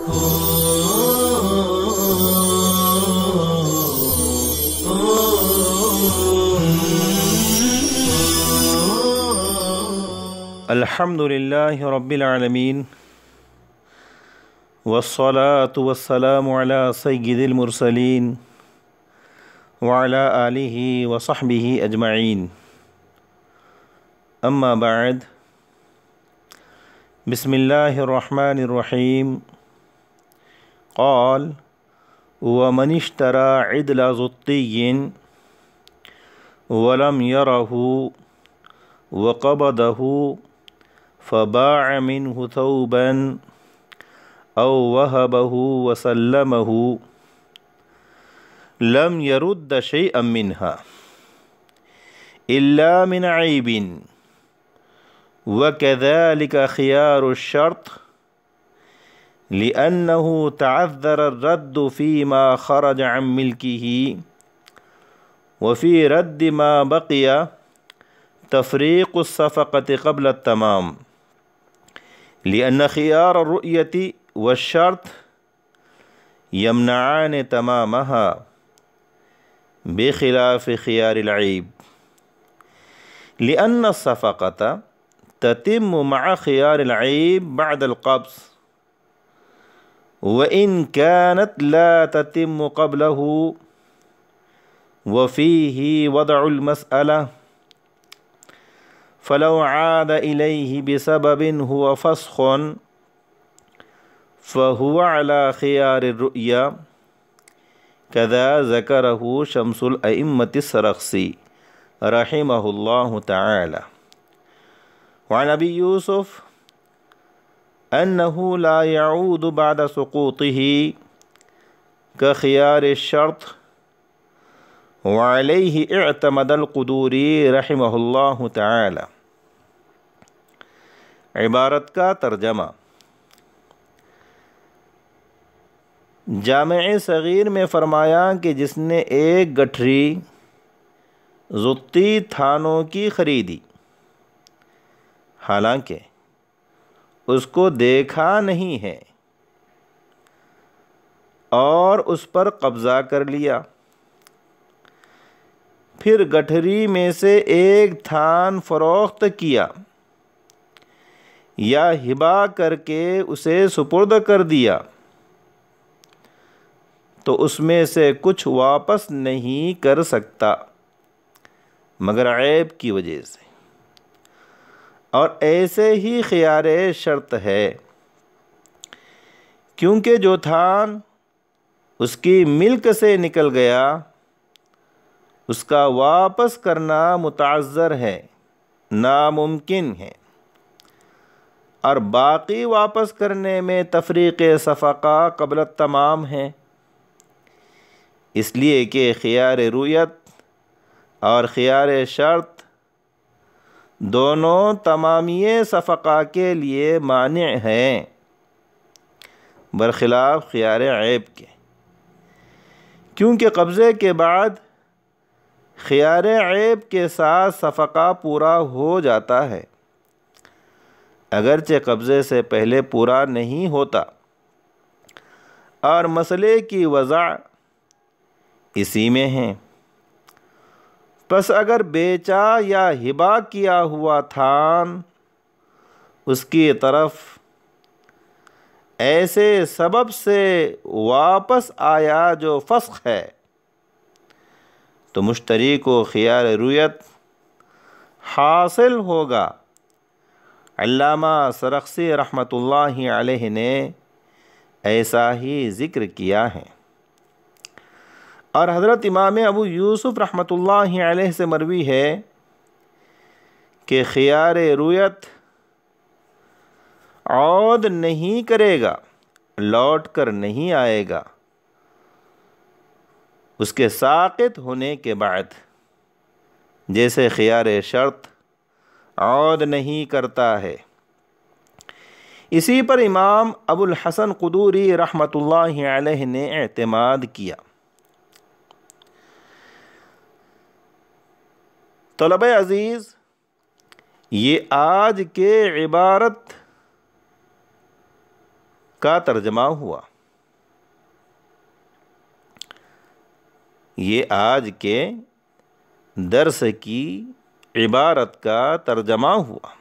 الحمد للہ رب العالمین والصلاة والسلام على سید المرسلین وعلى آلہ وصحبہ اجمعین اما بعد بسم اللہ الرحمن الرحیم قال ومن اشترى عدل زطی ولم يره وقبضه فباع منه ثوبا أو وهبه وسلمه لم يرد شيئا منها إلا من عيب وكذلك خيار الشرط لأنه تعذر الرد فيما خرج عن ملكه وفي رد ما بقي تفريق الصفقة قبل التمام لأن خيار الرؤية والشرط يمنعان تمامها بخلاف خيار العيب لأن الصفقة تتم مع خيار العيب بعد القبض وإن كانت لا تتم قبله وفيه وضع المسألة فلو عاد إليه بسبب هو فسخ فهو على خيار الرؤيا كذا ذكره شمس الأئمة السرخسي رحمه الله تعالى وعن أبي يوسف أنه لا يعود بعد سقوطه كخيار الشرط وعليه اعتمد القدوري رحمه الله تعالى. عبارت کا ترجمہ: جامع صغیر میں فرمایا کہ جس نے ایک گٹھری زطی تھانوں کی خریدی حالانکہ اس کو دیکھا نہیں ہے اور اس پر قبضہ کر لیا، پھر گٹھری میں سے ایک تھان فروخت کیا یا ہبہ کر کے اسے سپرد کر دیا، تو اس میں سے کچھ واپس نہیں کر سکتا مگر عیب کی وجہ سے، اور ایسے ہی خیار شرط ہے، کیونکہ جو تھان اس کی ملک سے نکل گیا اس کا واپس کرنا متعذر ہے، ناممکن ہے، اور باقی واپس کرنے میں تفریق صفقہ قبل التمام ہے، اس لیے کہ خیار رویت اور خیار شرط دونوں تمامی صفقہ کے لیے مانع ہیں برخلاف خیار عیب کے، کیونکہ قبضے کے بعد خیار عیب کے ساتھ صفقہ پورا ہو جاتا ہے اگرچہ قبضے سے پہلے پورا نہیں ہوتا، اور مسئلے کی وضع اسی میں ہے۔ پس اگر بیچا یا ہبہ کیا ہوا تھان اس کی طرف ایسے سبب سے واپس آیا جو فسخ ہے تو مشتری کو خیار رویت حاصل ہوگا۔ علامہ سرخسی رحمۃ اللہ علیہ نے ایسا ہی ذکر کیا ہے، اور حضرت امام ابو یوسف رحمۃ اللہ علیہ سے مروی ہے کہ خیار رویت عود نہیں کرے گا، لوٹ کر نہیں آئے گا اس کے ساقط ہونے کے بعد، جیسے خیار شرط عود نہیں کرتا ہے۔ اسی پر امام ابو الحسن قدوری رحمۃ اللہ علیہ نے اعتماد کیا۔ طلبہ عزیز، یہ آج کے عبارت کا ترجمہ ہوا۔ یہ آج کے درس کی عبارت کا ترجمہ ہوا۔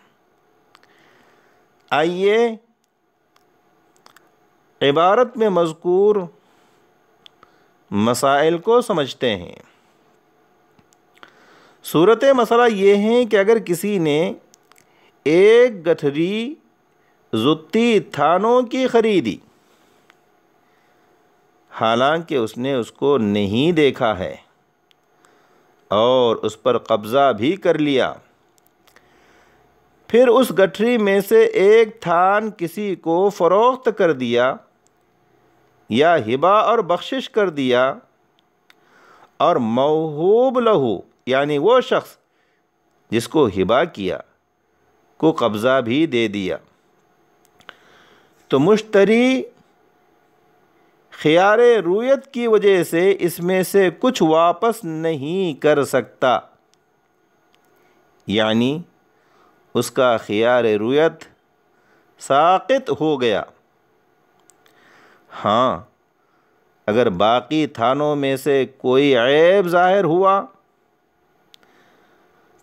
آئیے عبارت میں مذکور مسائل کو سمجھتے ہیں۔ صورت مسئلہ یہ ہے کہ اگر کسی نے ایک گٹھری زتی تھانوں کی خریدی، حالانکہ اس نے اس کو نہیں دیکھا ہے اور اس پر قبضہ بھی کر لیا، پھر اس گٹھری میں سے ایک تھان کسی کو فروخت کر دیا یا ہبہ اور بخشش کر دیا، اور موہوب لہو یعنی وہ شخص جس کو ہبہ کیا کو قبضہ بھی دے دیا، تو مشتری خیار رویت کی وجہ سے اس میں سے کچھ واپس نہیں کر سکتا، یعنی اس کا خیار رویت ساقط ہو گیا۔ ہاں، اگر باقی تھانوں میں سے کوئی عیب ظاہر ہوا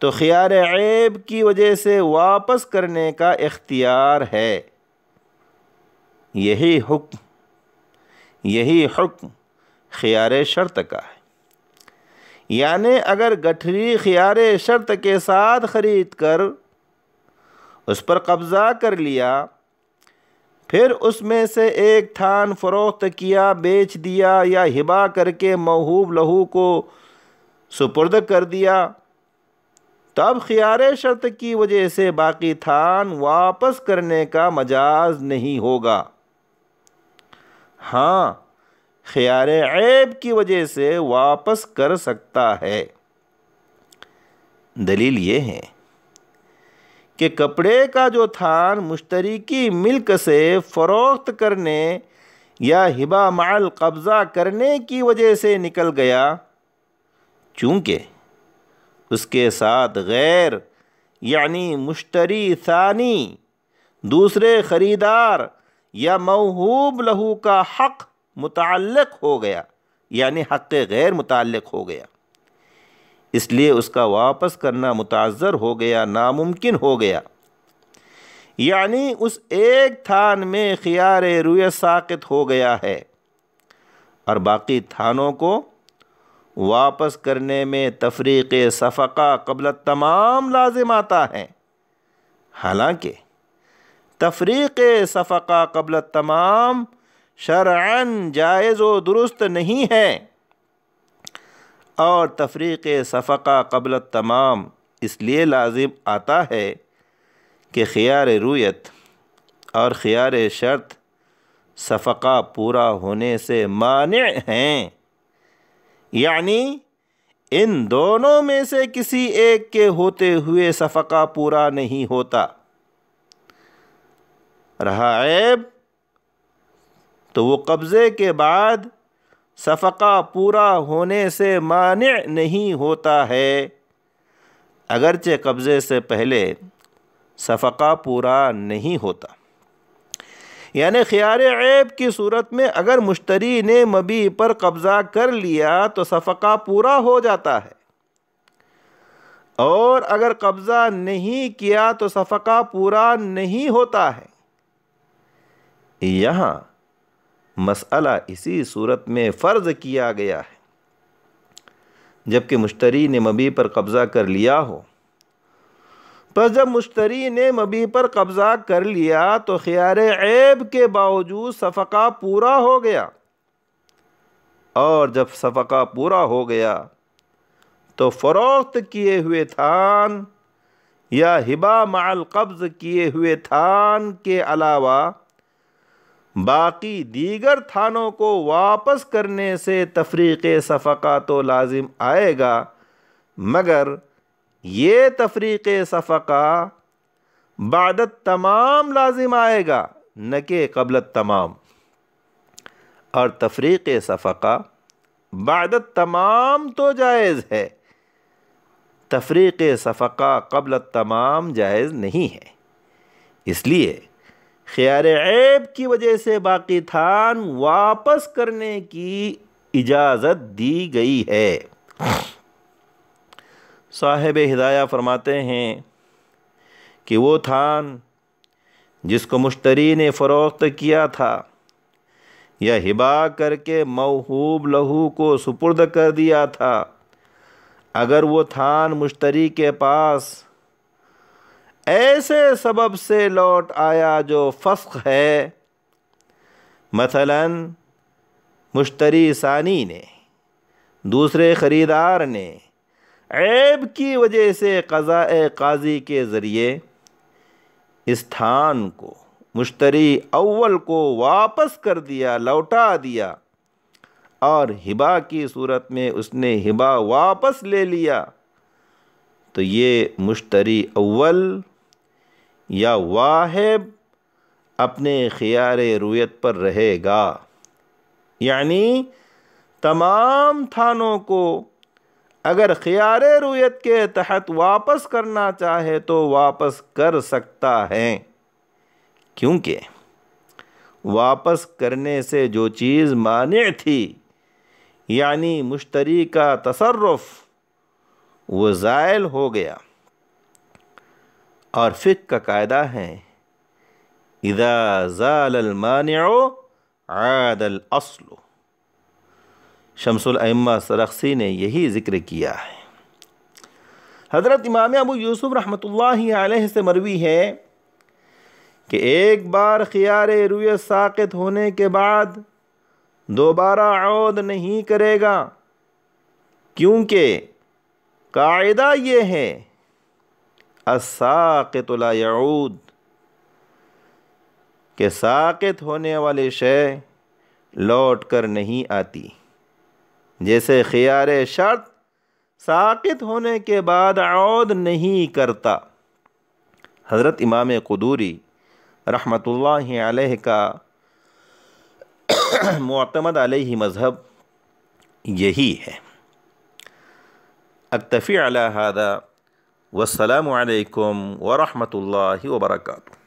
تو خیار عیب کی وجہ سے واپس کرنے کا اختیار ہے۔ یہی حکم خیار شرط کا ہے، یعنی اگر گٹھری خیار شرط کے ساتھ خرید کر اس پر قبضہ کر لیا، پھر اس میں سے ایک تھان فروخت کیا، بیچ دیا یا ہبہ کر کے موہوب لہو کو سپرد کر دیا، تب خیار شرط کی وجہ سے باقی تھان واپس کرنے کا مجاز نہیں ہوگا۔ ہاں، خیار عیب کی وجہ سے واپس کر سکتا ہے۔ دلیل یہ ہے کہ کپڑے کا جو تھان مشتری کی ملک سے فروخت کرنے یا ہبہ مع القبضہ کرنے کی وجہ سے نکل گیا، چونکہ اس کے ساتھ غیر یعنی مشتری ثانی دوسرے خریدار یا موہوب لہو کا حق متعلق ہو گیا، یعنی حق غیر متعلق ہو گیا، اس لیے اس کا واپس کرنا متعذر ہو گیا، ناممکن ہو گیا، یعنی اس ایک تھان میں خیار رویت ساقط ہو گیا ہے اور باقی تھانوں کو واپس کرنے میں تفریق صفقہ قبل التمام لازم آتا ہے۔ حالانکہ تفریق صفقہ قبل التمام شرعاً جائز و درست نہیں ہے، اور تفریق صفقہ قبل التمام اس لیے لازم آتا ہے کہ خیار رویت اور خیار شرط صفقہ پورا ہونے سے مانع ہیں، یعنی ان دونوں میں سے کسی ایک کے ہوتے ہوئے صفقہ پورا نہیں ہوتا۔ رہا عیب تو وہ قبضے کے بعد صفقہ پورا ہونے سے مانع نہیں ہوتا ہے، اگرچہ قبضے سے پہلے صفقہ پورا نہیں ہوتا۔ یعنی خیار عیب کی صورت میں اگر مشتری نے مبیع پر قبضہ کر لیا تو صفقہ پورا ہو جاتا ہے، اور اگر قبضہ نہیں کیا تو صفقہ پورا نہیں ہوتا ہے۔ یہاں مسئلہ اسی صورت میں فرض کیا گیا ہے جبکہ مشتری نے مبیع پر قبضہ کر لیا ہو۔ پس جب مشتری نے مبیع پر قبضہ کر لیا تو خیار عیب کے باوجود صفقہ پورا ہو گیا، اور جب صفقہ پورا ہو گیا تو فروخت کیے ہوئے تھان یا ہبہ مع القبض کیے ہوئے تھان کے علاوہ باقی دیگر تھانوں کو واپس کرنے سے تفریق صفقہ تو لازم آئے گا، مگر یہ تفریق صفقہ بعد التمام لازم آئے گا، نہ کہ قبل التمام، اور تفریق صفقہ بعد التمام تو جائز ہے، تفریق صفقہ قبل التمام جائز نہیں ہے۔ اس لیے خیار عیب کی وجہ سے باقی تھان واپس کرنے کی اجازت دی گئی ہے۔ صاحب ہدایہ فرماتے ہیں کہ وہ تھان جس کو مشتری نے فروخت کیا تھا یا ہبا کر کے موہوب لہو کو سپرد کر دیا تھا، اگر وہ تھان مشتری کے پاس ایسے سبب سے لوٹ آیا جو فسخ ہے، مثلا مشتری ثانی نے، دوسرے خریدار نے عیب کی وجہ سے قضاء قاضی کے ذریعے اس تھان کو مشتری اول کو واپس کر دیا، لوٹا دیا، اور ہبا کی صورت میں اس نے ہبا واپس لے لیا، تو یہ مشتری اول یا واہب اپنے خیار رویت پر رہے گا۔ یعنی تمام تھانوں کو اگر خیار رویت کے تحت واپس کرنا چاہے تو واپس کر سکتا ہے، کیونکہ واپس کرنے سے جو چیز مانع تھی، یعنی مشتری کا تصرف، وہ زائل ہو گیا۔ اور فقہ کا قاعدہ ہے اذا زال المانع عاد الاصل۔ شمس الائمہ سرخسی نے یہی ذکر کیا ہے۔ حضرت امام ابو یوسف رحمۃ اللہ علیہ سے مروی ہے کہ ایک بار خیار رویت ساقط ہونے کے بعد دوبارہ عود نہیں کرے گا، کیونکہ قاعدہ یہ ہے الساقط لا یعود، کہ ساقط ہونے والی شے لوٹ کر نہیں آتی، جیسے خیار شرط ساقط ہونے کے بعد عود نہیں کرتا۔ حضرت امام قدوری رحمۃ اللہ علیہ کا معتمد علیہ مذہب یہی ہے۔ اکتفی علی ھذا والسلام علیکم ورحمۃ اللہ وبرکاتہ۔